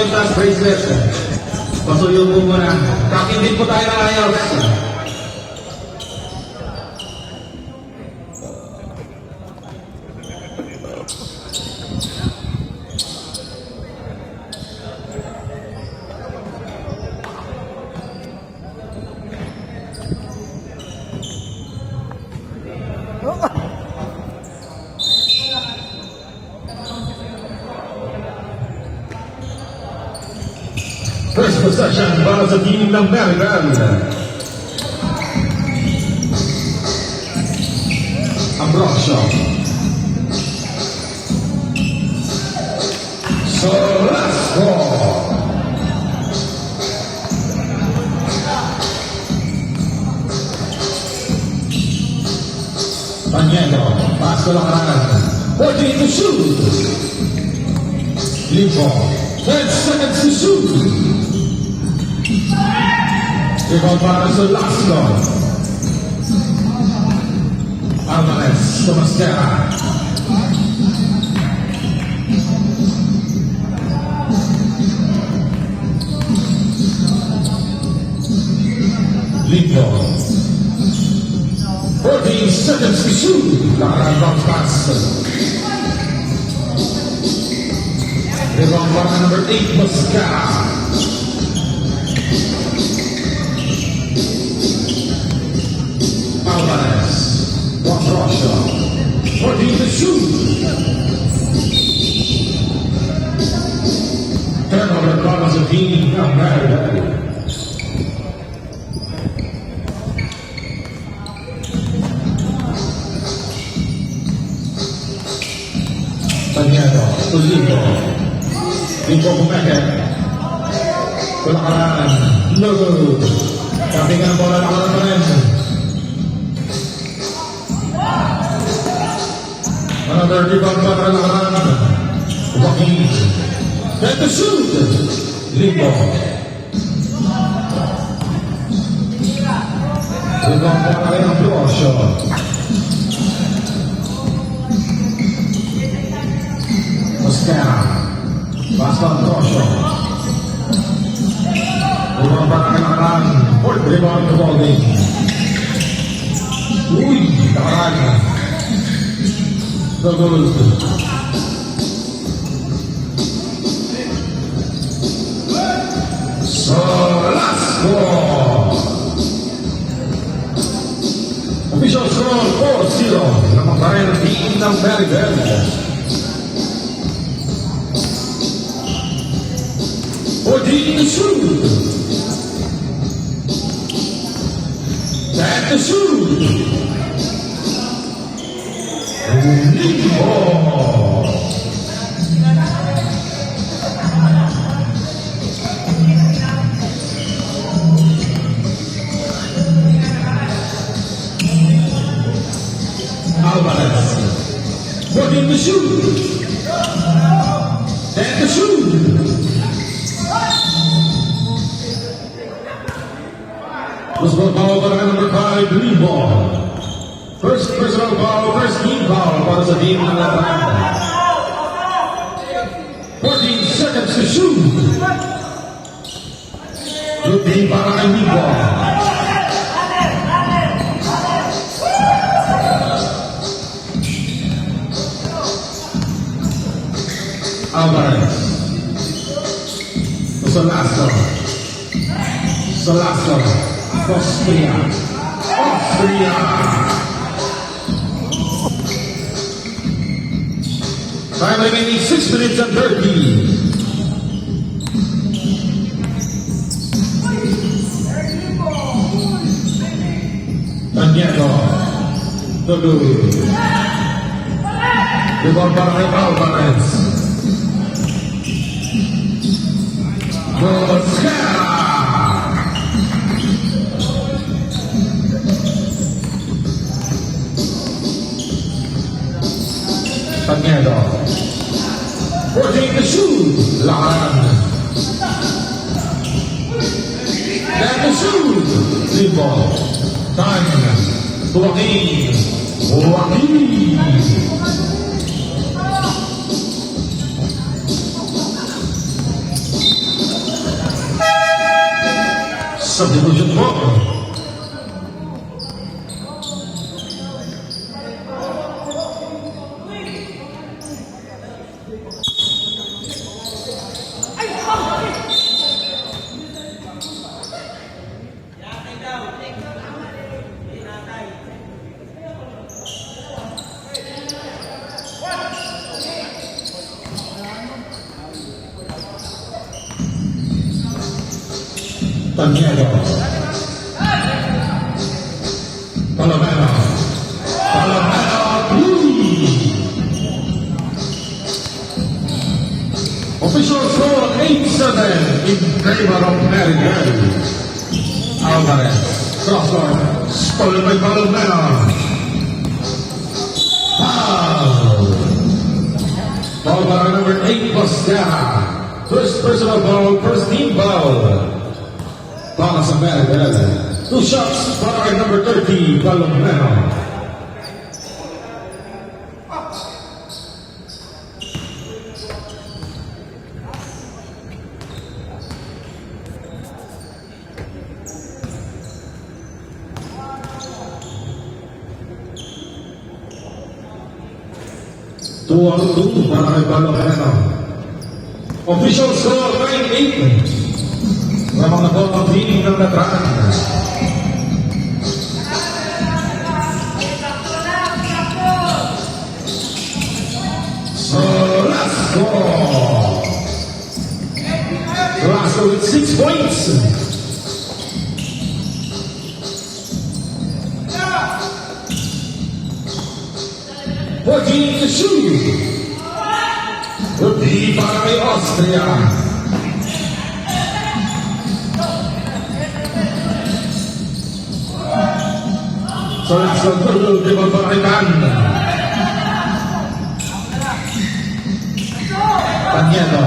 kwintas bracelet. Pasuyo po muna. Kakin din po tayo ng ayos. First possession para sa team ng Maryland. Ambrosio. Solasco. Panyero. Pass ko lang kanan. 14 to shoot. Limpo. 10 seconds to shoot. Ikaw para sa Lasco. Alvarez, Tomasquera. Lindo. 14 seconds to shoot. Lakaran bounce pass. Ikaw para number 8, Mascara. Alvarez, Ambrosio, 14 to shoot. Turnover para sa team ng Maryland. Panyero, Tulipo, Lipo Pumeket, Kulakaran, Logo, kapingan bola ng Alvarez. Another rebound para Lakaran. Joaquin. Get the shoot. Limbo. Rebound para rin ang Ambrosio. Mosquera. Pass pa Ambrosio. Rebound para rin Lakaran. Fourth rebound to Balding. Uy, Lakaran. Gagawin ko. Solasco. Official score 4-0. Napaparayan ang team ng Maryland. Fourteen to shoot. 10 to shoot. Limpo. Alvarez. 14 to shoot. 10 to shoot. Let's go foul para number 5, Limpo. First personal foul, first team foul para sa team ng Atlanta. 14 seconds to shoot. Lupi para kay Limpo. Alvarez. Solasco. Solasco. Austria. Time remaining 6 minutes and 30. Danielo. Tugu. Rebound para kay Alvarez. Mosquera. Danielo. 14 to shoot. Lakaran. 10 to shoot. Limpo. Time. Joaquin. Substitution po. Tanyero. Palomeno. Official score 8-7 in favor of Meridian. Alvarez. Crosscourt. Stolen by Palomeno. Foul. Foul by number 8, Boscara. First personal foul, first team foul. Para sa Meridian. 2 shots para number 30, Palomeno. Two on two para kay Palomeno. Official score 9-8. Lamang na po ang feeling ng natraan. Solasco. Solasco with 6 points. Fourteen to shoot. Rudy para kay Austria. Solasco turun di pemberikan. Tanyero.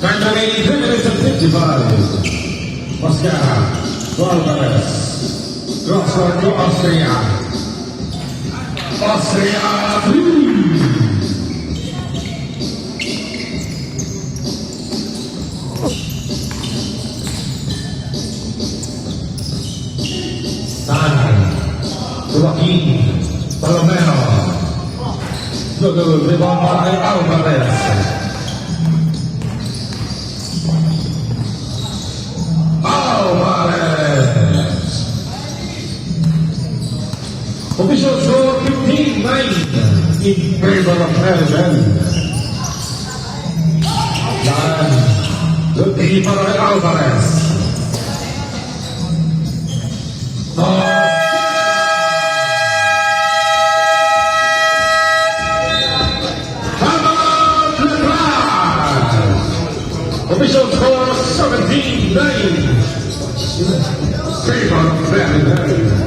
Kanyari 3 minutes and 55. Boscara. Alvarez. Crosscourt to Austria. Austria 3. Joaquin Palomeno. Double rebound para kay Alvarez. Alvarez. Official score 15-9 in favor of Meridian. Dan Joaquin para kay Alvarez. Official score 17-9. Favor of Meridian.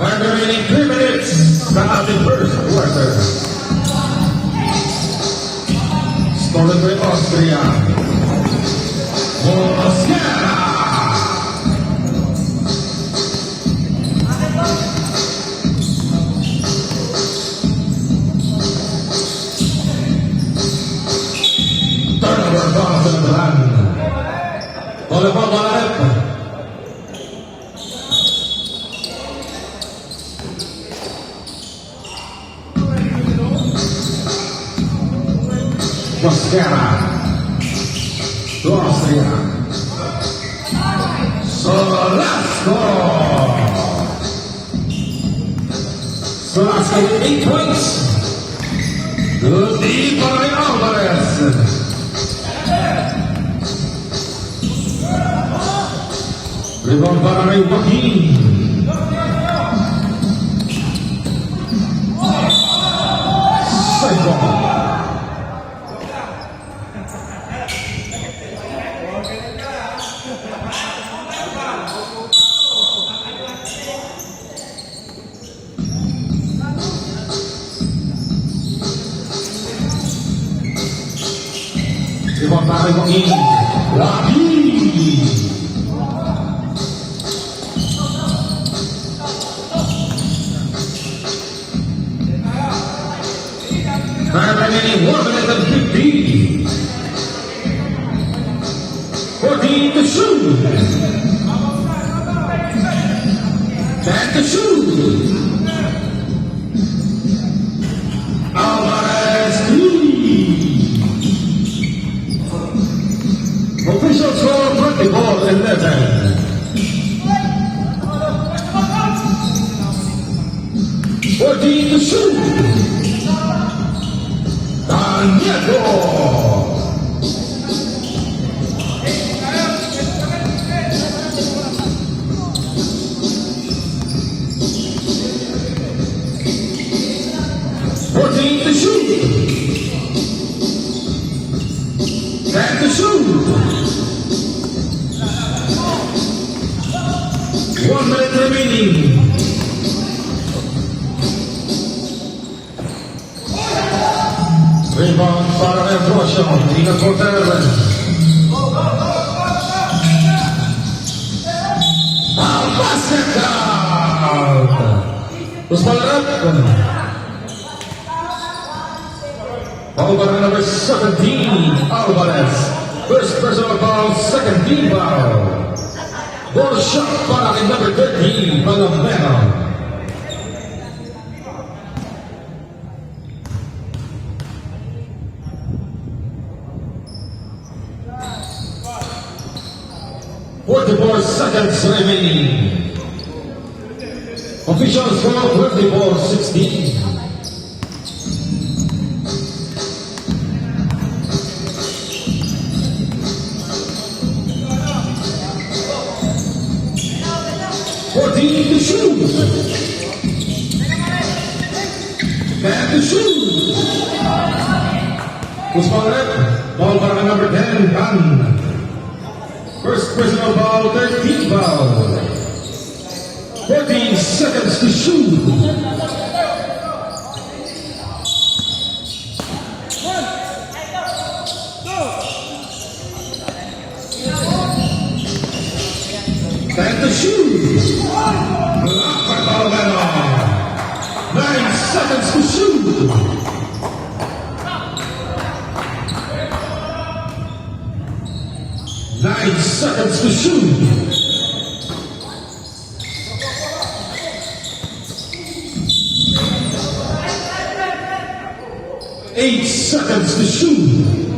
And remaining 3 minutes sa ating first quarter. Stolen by Austria. Boscara. Turnover para sa Nabalan. Bola pa, bola rin. Boscara to Austria. Solasco. Solasco with 8 points. Good D para Alvarez. Rebound para kay Joaquin. Side ball. Rebound para kay Joaquin. Joaquin. Remaining 1 minute and 15. 14 to shoot. 10 to shoot. Alvarez 3. Official score 24-11. 14 to shoot. Nieto. To shoot. 10 to shoot. 1 minute remaining. Rebound para Ambrosio. Ingat Porter. Basket out. Terus balik. Foul by number 17, Alvarez. First personal foul, second team foul. Ball shot para kay number 13, Palomero. Seconds remaining. Official score 24-16. To shoot. And to shoot. Ball para number 10, Gan. First personal foul, 13th foul. 14 seconds to shoot. And to shoot. Blocked by Palomero. 9 seconds to shoot. Nine seconds to shoot. 8 seconds to shoot.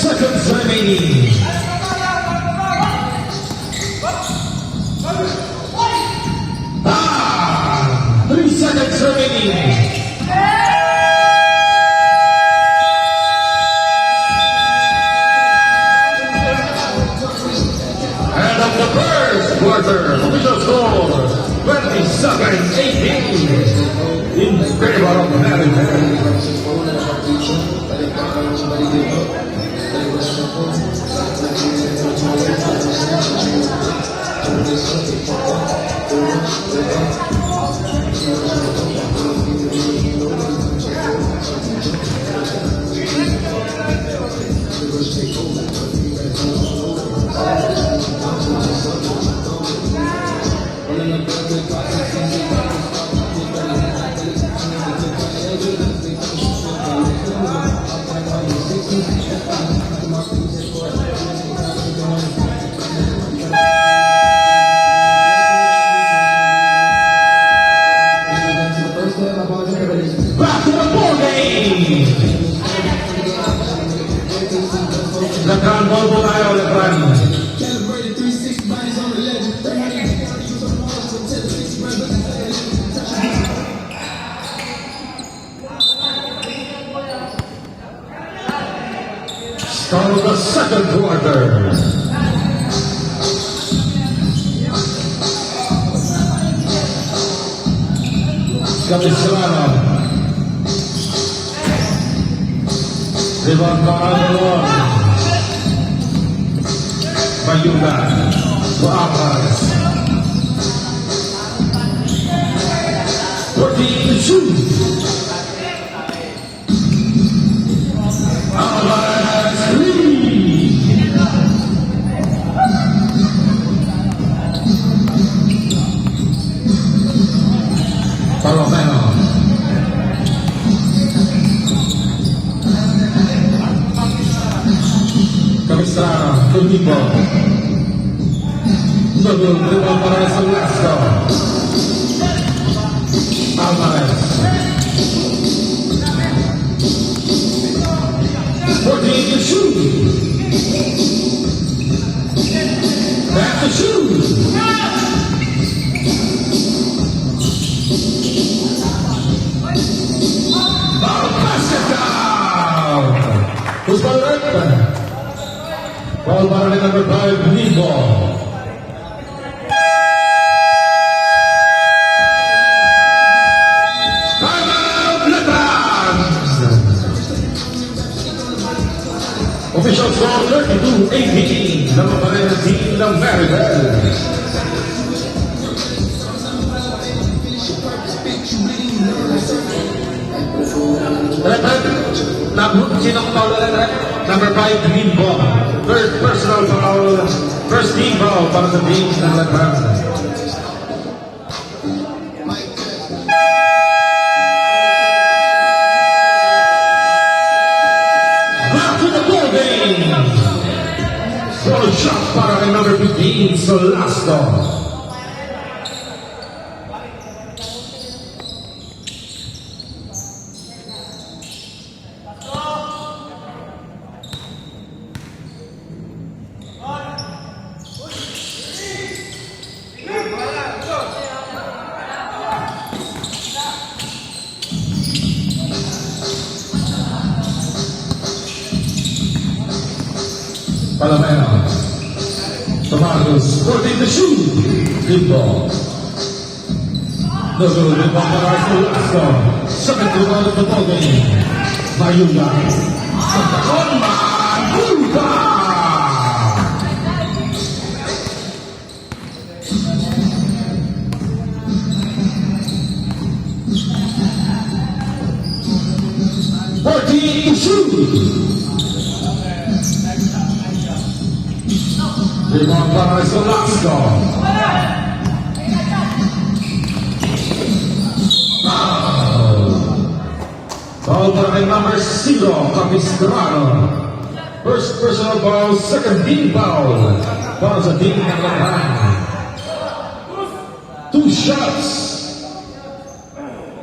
Seconds remaining. Ah, 3 seconds remaining. And of the first quarter, official score 27-18 in favor of Maryland. Back to the ball game. Lebron, ball po tayo, Lebron. Calibrated 360 bodies on the legend. 300 from Mars until the 6 brothers. Start of the second quarter. Capistrano. Rebound Pangalawon. Bayuga. Buakas. 14 to shoot. Alvarez three. Palomeno. Capistrano, Tulipo. Double dribble para sa Lasco. Alvarez. 14 to shoot. Back to shoot. Ball basket down. Who's ball right? Ball para ni number 5, Nibo. Timeout, Lebron. Official score 32-18. Naman pa rin ang team ng Maribel. Sinong foul ulit? Number 5, Nibo. First personal foul. First team foul para sa team ng Lebron. Back to the ball game. Full shot para kay number 15, Solasco. Palomeno. Tomados, 14 to shoot. Good ball. No good. Good ball para Solasco. Second rebound of the ball game. Mayuga. Mayuga. To shoot. Rebound para Solasco. Foul para kay number 0, Capistrano. First personal foul, second team foul. Para sa team ng Lebron. 2 shots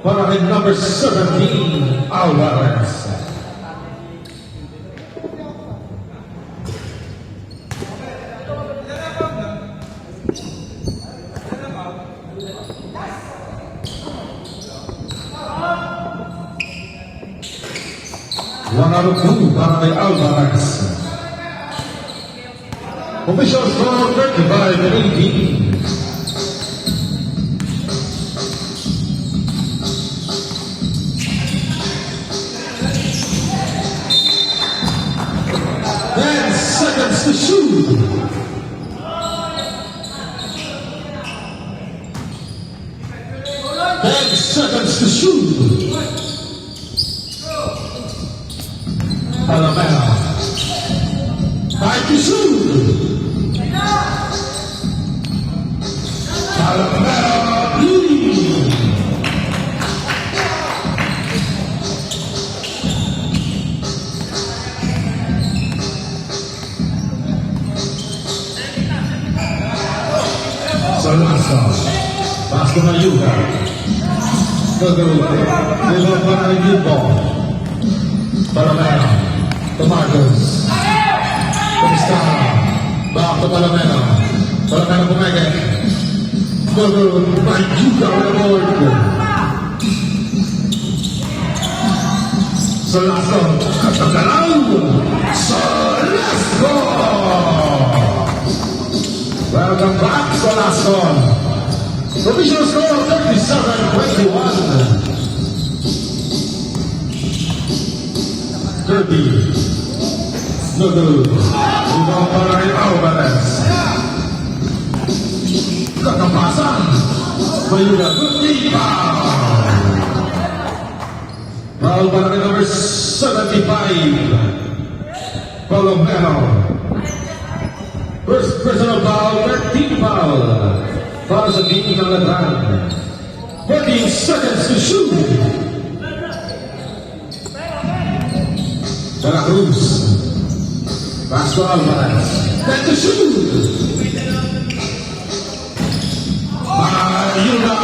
para kay number 17, Alvarez. One out of 2 para kay Alvarez. Official score 35-18. Seconds to shoot. Ten seconds to shoot. Palomeno. 5 to shoot. Palomeno. Solasco. Pasko Mayuga. Gagawin. Rebound para kay Nibo. Palomeno. Tomados. to Palomeno. Palomeno pumeke. Double by Yuga on the board. Solasco. Katagalaw. Solasco. Welcome back, Solasco. Provisional score of 37-21. 30. No good. Ibang para rin Alvarez. Katapasan. Mayuga. Good foul. Foul para rin number 75. Palomeno. First personal foul, 13 foul. Para sa team ng Ladran. 14 seconds to shoot. Santa Cruz. Pass to Alvarez. That's the shoot. Ayuda.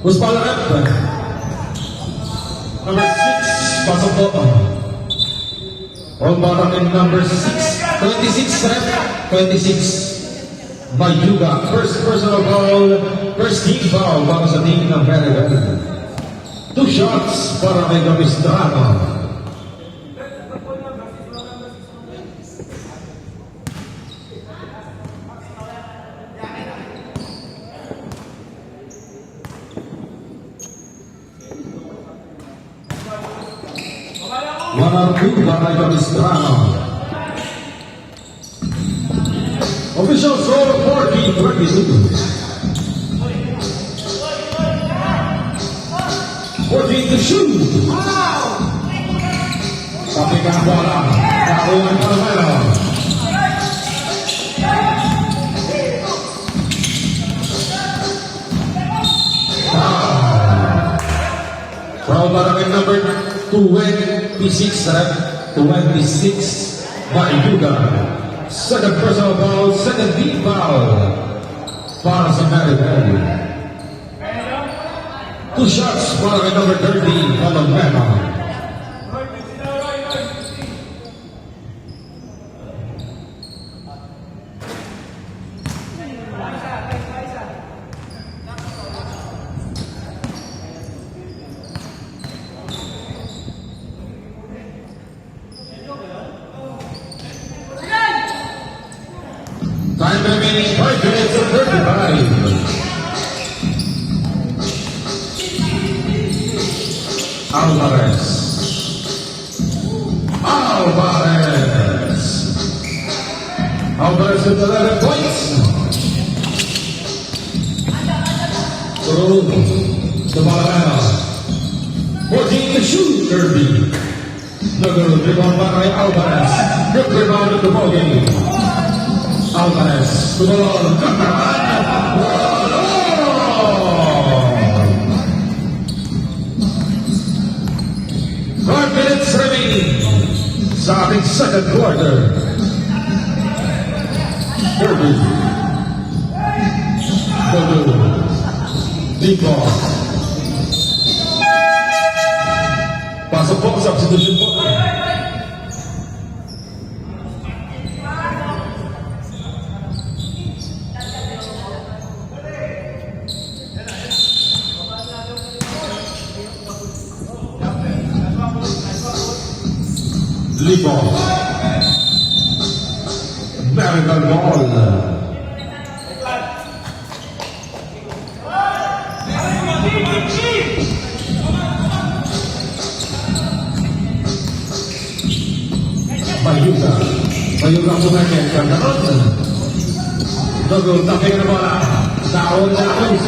Who's foul rep? Number 6. Pasok po. On bottom in number 6. 26 rep. 26. Mayuga, first personal foul, first team foul para sa team ng Venezuela. 2 shots para kay Capistrano. One or two para kay Capistrano. Official score 14-22. 14 to shoot. Tapi ka bola. Karuan Palomeno. Foul para kay number 26, rep 26 Mayuga. Second personal foul, second team foul para sa Maribel. 2 shots para kay number 30, Palomeno. Time remaining 5 minutes and 35. Alvarez. Alvarez with 11 points. So, the Palomeno. 14 to shoot, Kirby. Nagulog rebound para kay Alvarez. Good rebound at the ballgame. Alvarez, tumalon, Five minutes remaining sa ating second quarter. Kirby. Dodo. Deep ball. Pasok po, substitution po. Libon. Marital ball. Mayuga. Mayuga pumakin. Kagkaroon. Dogo, taping na bola. Taon na Cruz.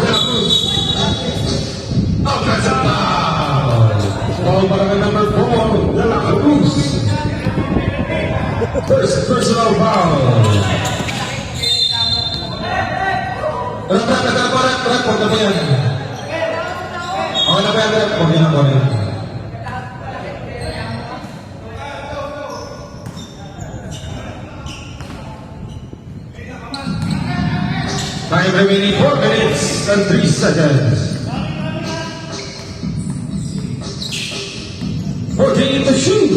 Offensive foul. Ball para kay number 4, De La Cruz. First personal foul. Report na po yan. Okay na ba yan? Okay na po yan. Time remaining 4 minutes and 3 seconds. 14 to shoot.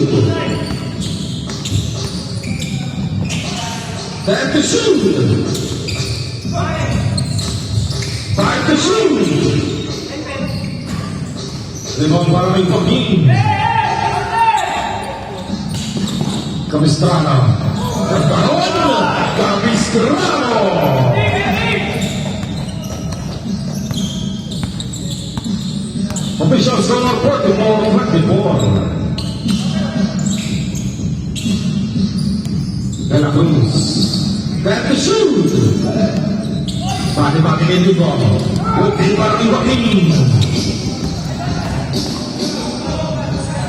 10 to shoot. 5 to shoot. Limang para may Joaquin. Capistrano. Nagkaroon. Capistrano. Official score 44-24. De La Cruz. Back to shoot. Bati-bati kay Dugo. Buti para ni Joaquin.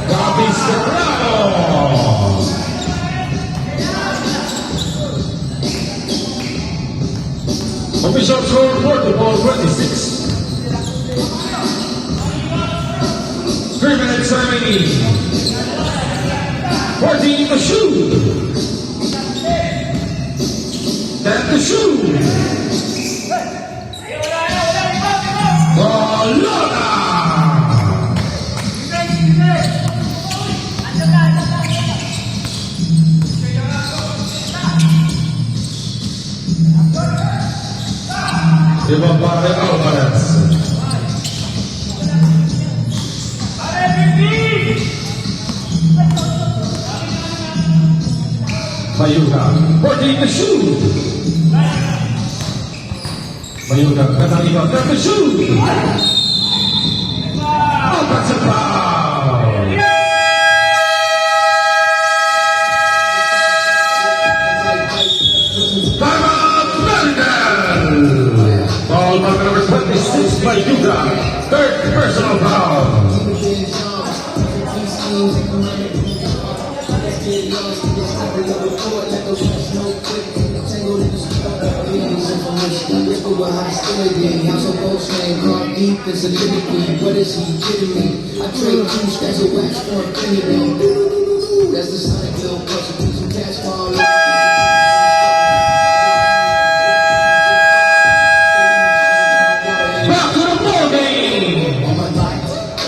Capistrano. Official score 44-26. 3 minutes remaining. 14 to shoot. 10 to shoot. Bolona. Ibang para kay Alvarez. Mayuga, 14 to shoot. Mayuga, Catalina, 10 to shoot. Oh, that's a foul. Time out, Melville. Ball marker number 26, Mayuga. Third personal foul. Defense and lyrically, what is he kidding me? I trade two stacks of wax for infinity. That's the Sonic little puzzle, put some cash for Back to the ball game. on my life.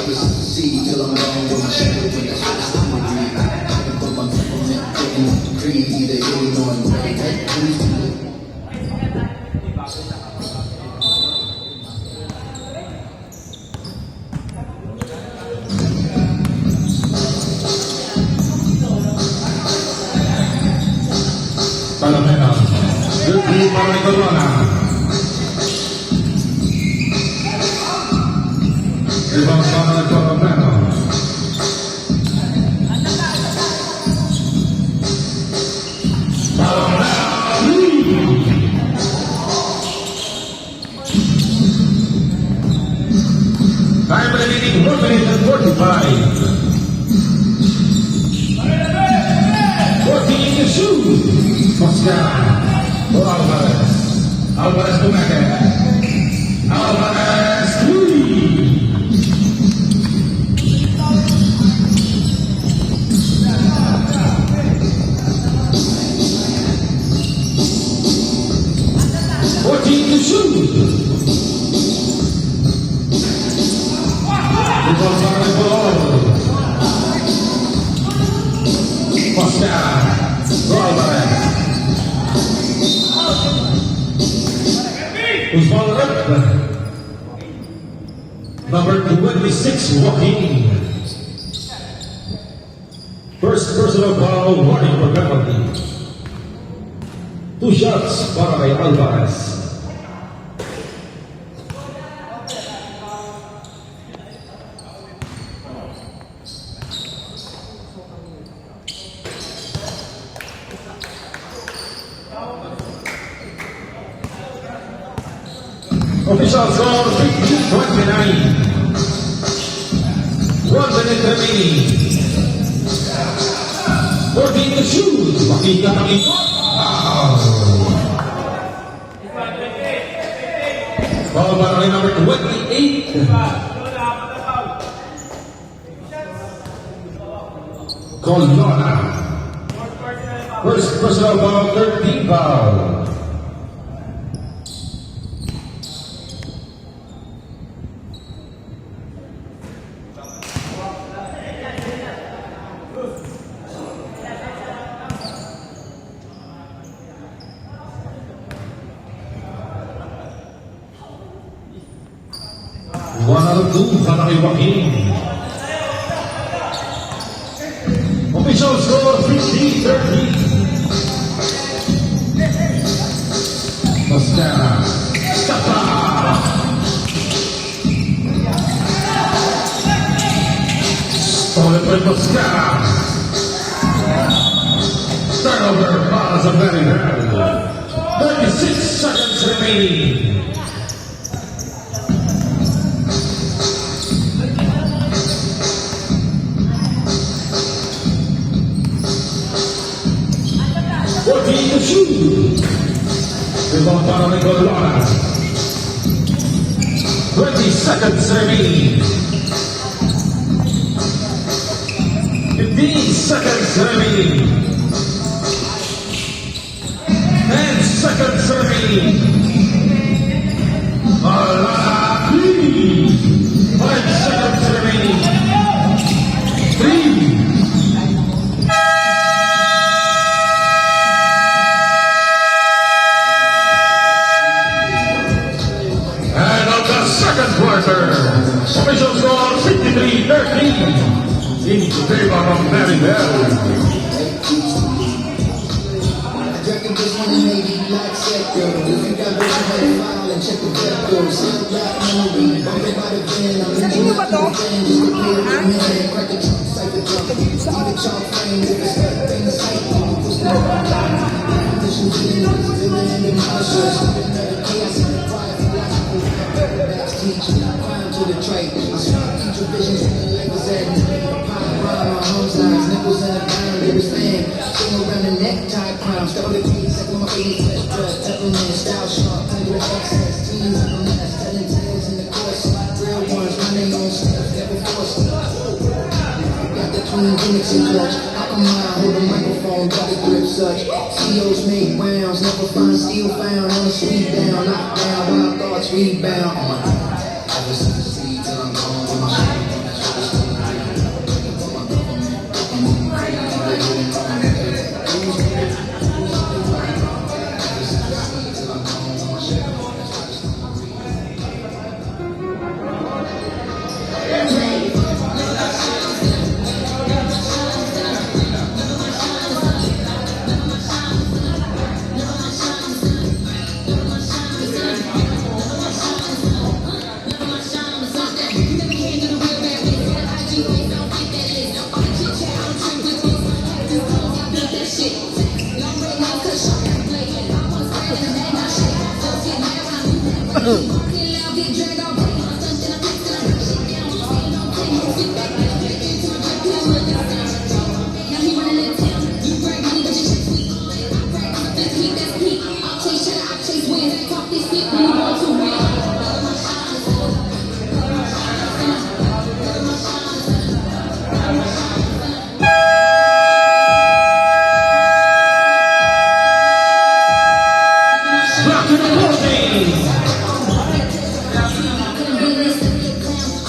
This is the seed till I'm gone with my shit. When that's what I'm doing. I can put my temperament getting greedy, either hitting or great. Palomeno. Good lead para ni Corona. Ibang para ni Palomeno. Time remaining 1 minute and 45. 14 to shoot. Oscar. For Alvarez. Alvarez Pumeke. Alvarez 3. To shoot. The ball on the ball. Oscar. Alvarez. Who's ball up? Number 26, Joaquin. First personal foul, warning for penalty. 2 shots para kay Alvarez. Official score 15-29. 1 minute remaining. 14 to shoot. Makita ng ikot. Foul para kay number 28. Colonna. First personal foul, 13 foul. Star 2 para kay Joaquin. Official score 50-30. Mosquera. Stapa. Stolen by Mosquera. Turnover para sa Maryland. 36 seconds remaining. To shoot. Rebound para kay Golona. 20 seconds remaining. 15 seconds remaining. 10 seconds remaining. Golona. 5 seconds remaining. 3. Second quarter, official score 53-13 in favor of Maribel. Dragon this one in Navy, black sector. If you got version by the file and check the vector. Sound black movie, bumping by the van. I'm in the van, just to clear the man. Crack the trunk, cipher drum. Leave the chalk frame with the step thing, cycle. Conditions in the building and demolishers. Another chaos in the fire. Teach crime to the trade. I spark future visions in the labels at night. Pine rhyme on home lines, nipples in the ground, lyrics stand. Sing around the necktie crown. Step on the keys, like my face, flesh blood. Peppermint, style sharp, under excess. Teens on the nest, telling tales in the course. Real ones, running on steps, never forced. Got the twin gimmicks and clutch. How come I hold a microphone, double grip such? CEOs make rounds, never find steel found on a sweep down, knock down, wild thoughts rebound. Ever since the seeds and I'm gone with my shit on that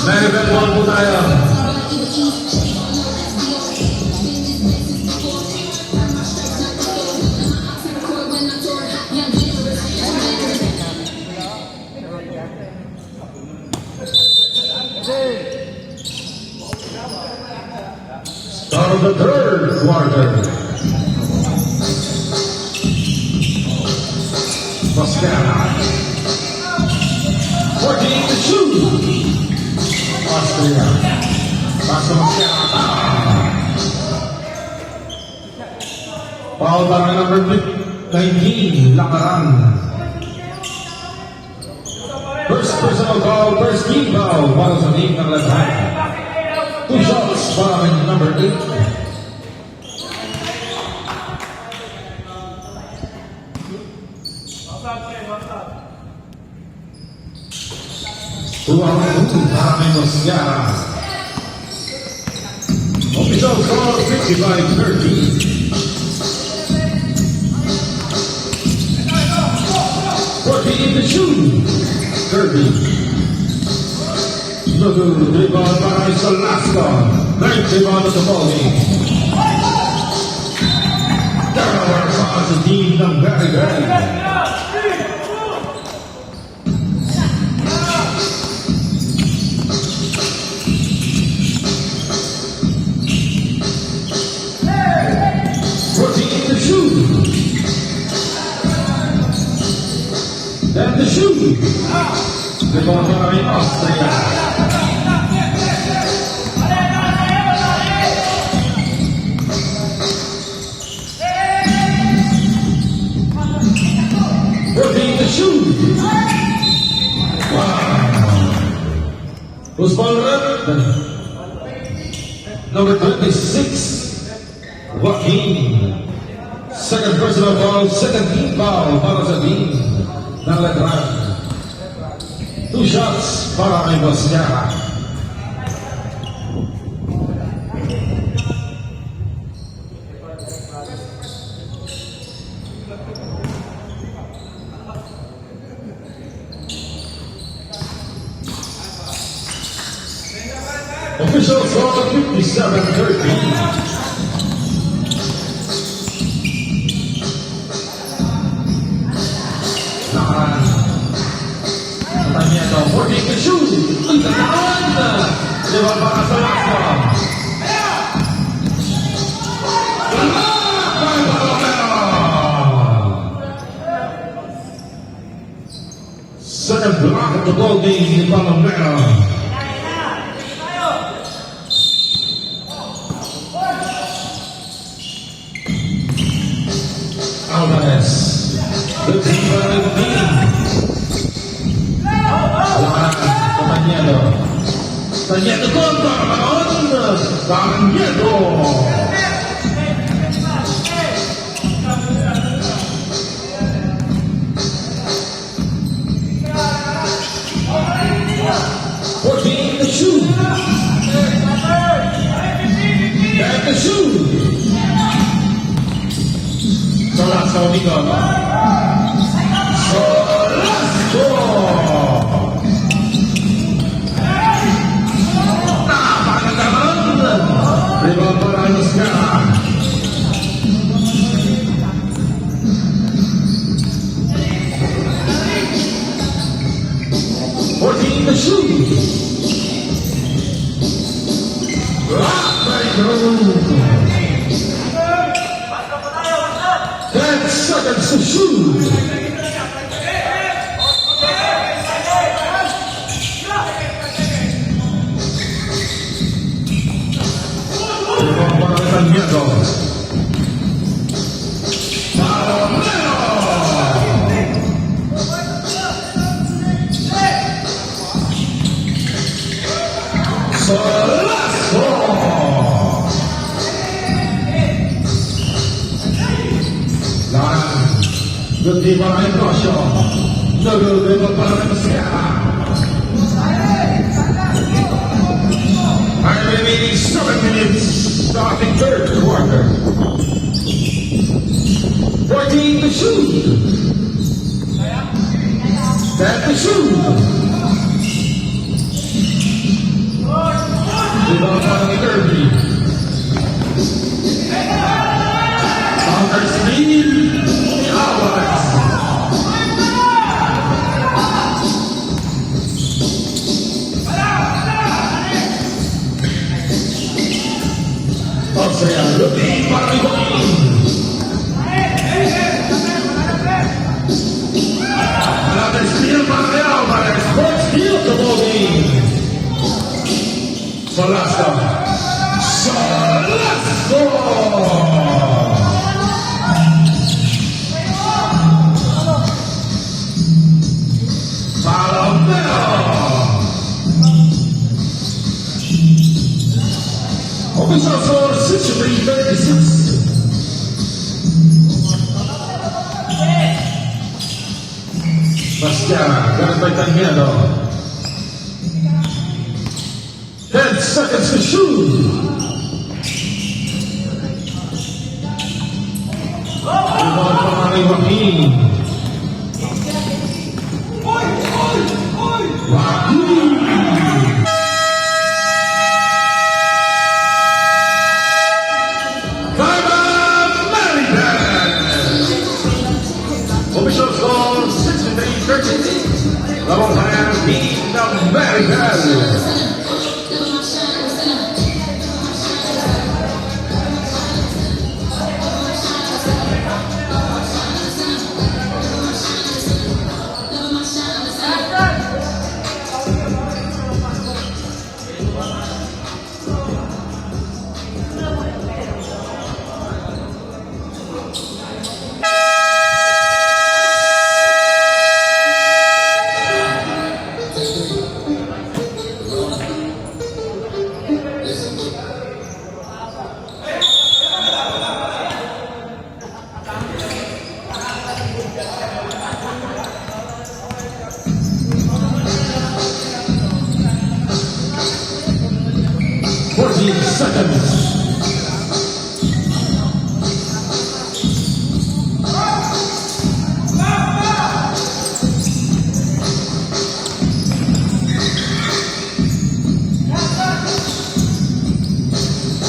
Maribel 1 po tayo. Start of the third quarter. Mosquera. 14 to shoot. Austria. Pasa Mosquera. Foul by number 19, Lakaran. First personal foul, first team foul. Para sa team ng Lahat. 2 shots para kay number 8. Tuwang para kay Mosquera. Official score 55-30. 14 to shoot. 30. Lugu, rebound para kay Solasco. 9th rebound of the ball game. Turnover para sa team ng Maribel. Rebound para kay Austria. Working to shoot. Wow. Who's ball up? Number 26, Joaquin. Second personal foul, second team foul para sa team ng Letran. 2 shots para kay Boscara. Official score 57-13. Tanyado, working the shoot. Ang tataan! Diba para sa laso? Second block of the ball game ni Palomero. Alvarez. The team by the team. Tanyado. Tanyado kontra Manon. Tanyado. Working the shoot. At the shoot. Solasco Nico. Solasco. Rebound para Boscara. Working the shoot. Rock by Groove. 10 seconds to shoot. Tanyado. Palomero. Solasco. Good team para kay Brosio. Nag-rebound para kay Boscara. Time remaining 7 minutes. Starting third quarter. 14 to shoot. 10 to shoot. Rebound para kay Kirby. Counter speed. Alvarez. Austria looking para kay Joaquin. Another steal para kay Alvarez. Fourth steal to ball game. Solasco. Solasco. Palomero. Official score 63-36. Boscara, ganun by Tanyado. 10 seconds to shoot. Rebound para kay Joaquin. Joaquin. Official score 63-36. Level hand beat the American. 14 seconds.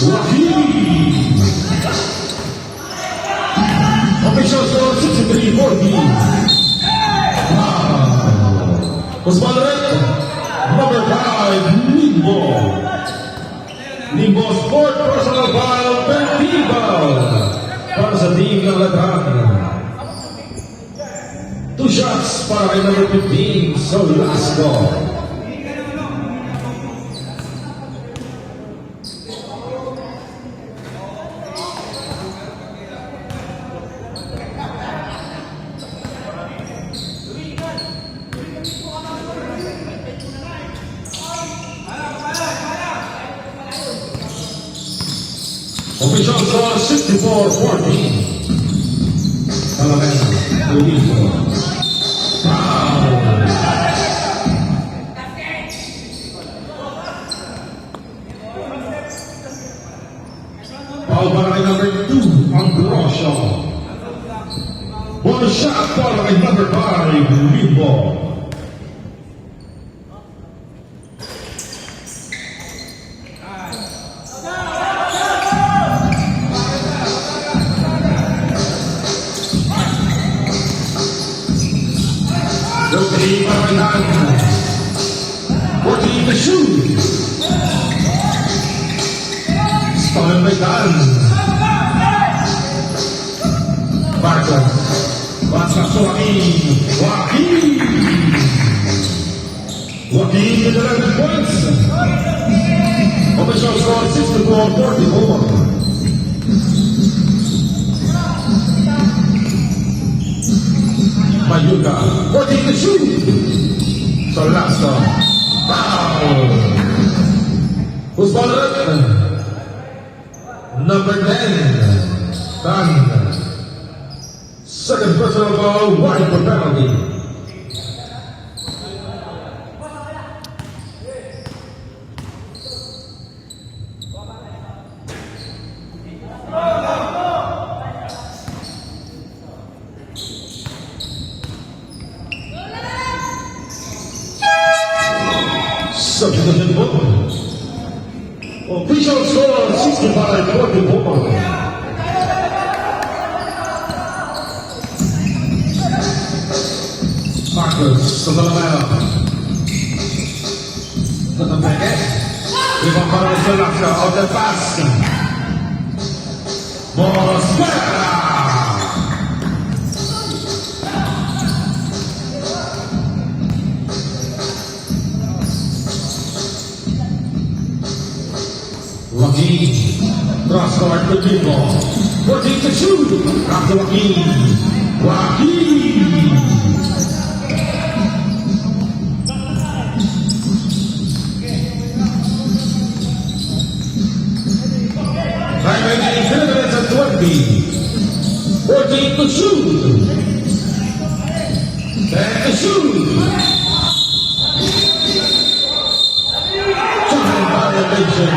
Joaquin. Official score 63-40. Was moderate. Number 5, Limbo. Limbo Sport Personal Foul, 13 foul. Para sa team ng Latran. 2 shots para kay number 15, Solasco. Official score 64-14. Talavera, Limbo. Foul. Foul para kay number 2, Ambrosio. One shot para kay number 5, Limbo. Rookie para kay Dan. 14 to shoot. Stolen by Dan. Barton. Basta Joaquin. Joaquin with 11 points. Official score 64-44. Mayuga, 14 to shoot. Solasco. Foul. Who's followed? Number 10, Dan. Second personal foul, wide for penalty. Substitution ball. Official score 65-44. Marcos Sotomayor. Tatabeke. Ibang para sa Solasco of the pass. Mosquera. Joaquin, cross court to Limbo. 14 to shoot. Back to Joaquin. Time remaining 3 minutes and 20. 14 to shoot. 10 to shoot. Time violation.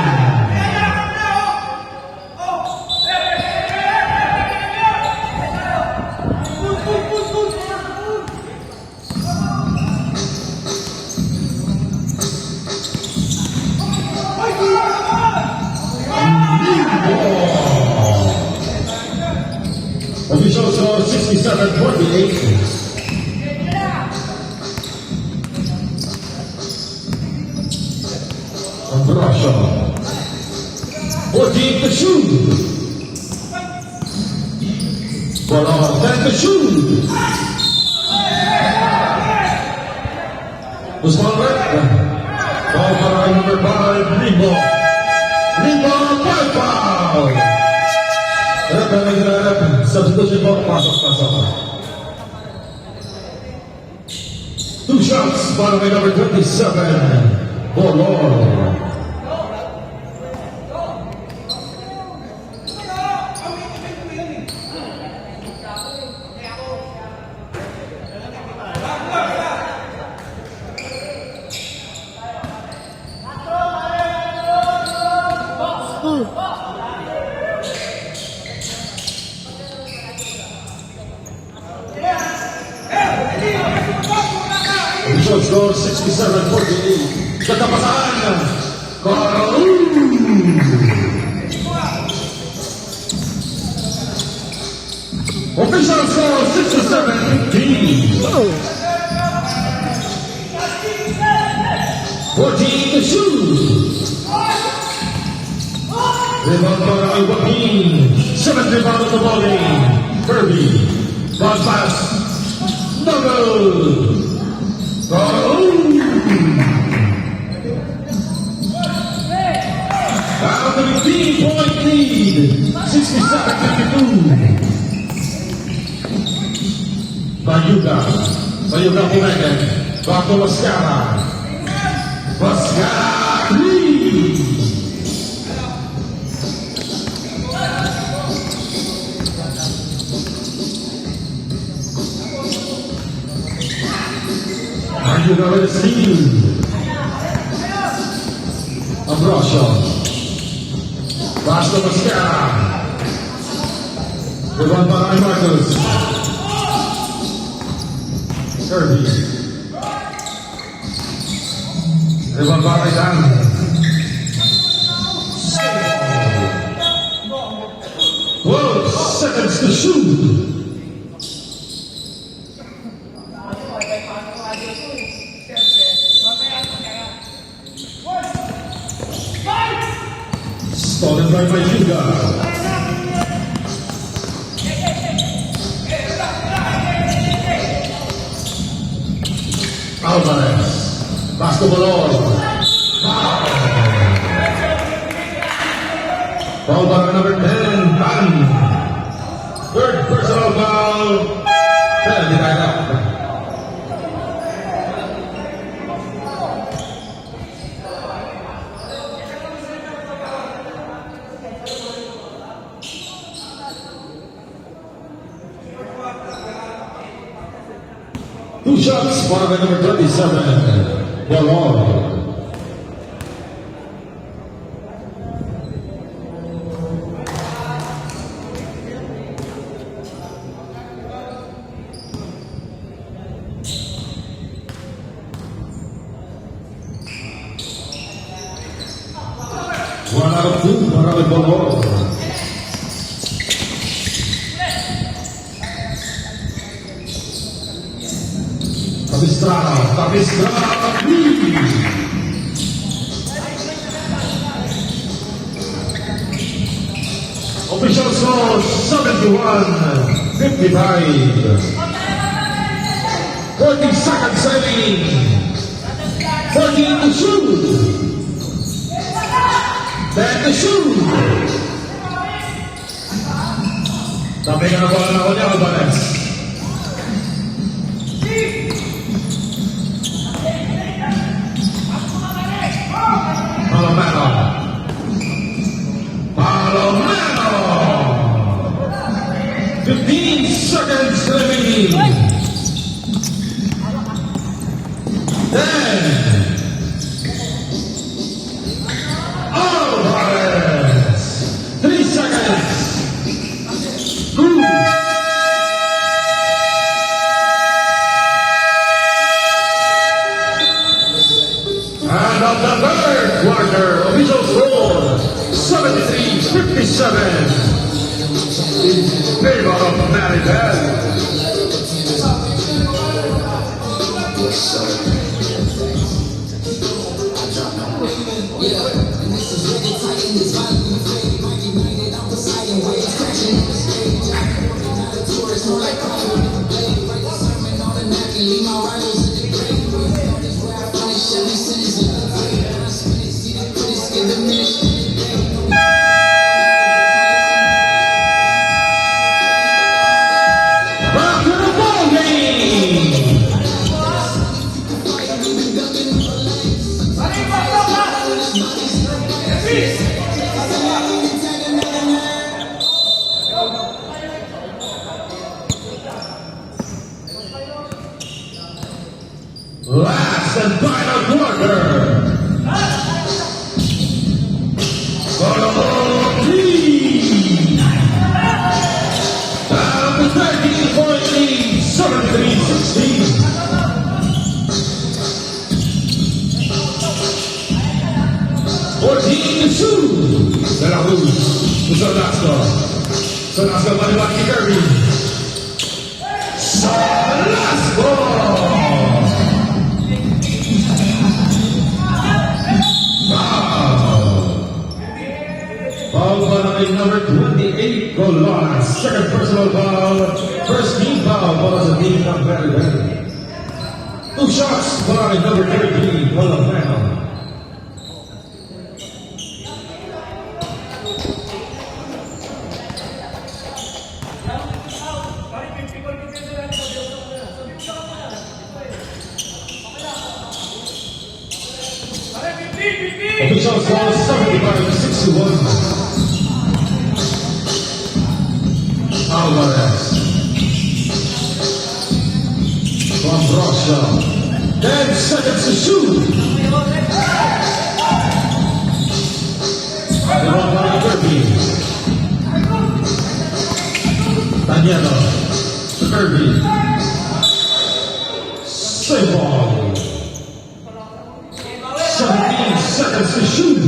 Official score 67-48. Ambrosio. 14 to shoot. Bolon 10 to shoot. Usman Red. Ball para number 5, Limbo. Limbo, 5 foul. Substitution ball, pasok. 2 shots para kay number 27, Bolon. Official score 67-48. Katapasan! Carl! Official score 67-15. 14 to shoot. Rebound para kay Joaquin. 7th rebound of the ball game. Kirby. Ball pass. No good. Down to 15-point lead. 67-52. Bayuga. Bayuga Pumegan. Back to Mascara. Mascara 3. Bayuga with a steal. Ambrosio. Pass to Mascara. Rebound para kay Marcus. Kirby. Rebound para kay Dan. 12 seconds to shoot. Stolen by Bayuga. Alvarez. Basketball on. Foul by number 10, Tan. Third personal foul. Penalty tied up. Two shots for the number 27, Delor. One out of two para kay Delor. Capistrano, official score 71-55. 40 seconds remaining. 14 to shoot. 10 to shoot. Tapi ka na bola na ako niya, Alvarez. Palomano. 15 seconds remaining. 10. Alvarez. 3 seconds. 2. And of the third quarter, official score 73-57 in favor of Maribel. Back to the ball game. Last and final quarter. 14 to 2. De La Cruz to Solasco. Solasco balikan kay Kirby. Solasco! Foul by number 28, Colon. Second personal foul. First team foul para sa team ng Very Very. Two shots by number 13, Colomano. Official score 75-61. Alvarez. From Russia. 10 seconds to shoot. The one by Kirby. Danielo to Kirby. Save ball. 17 seconds to shoot.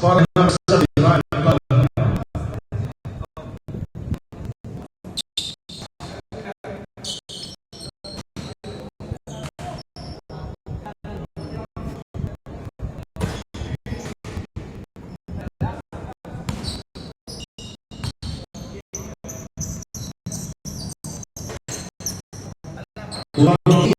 para naman sa Iran. Kurang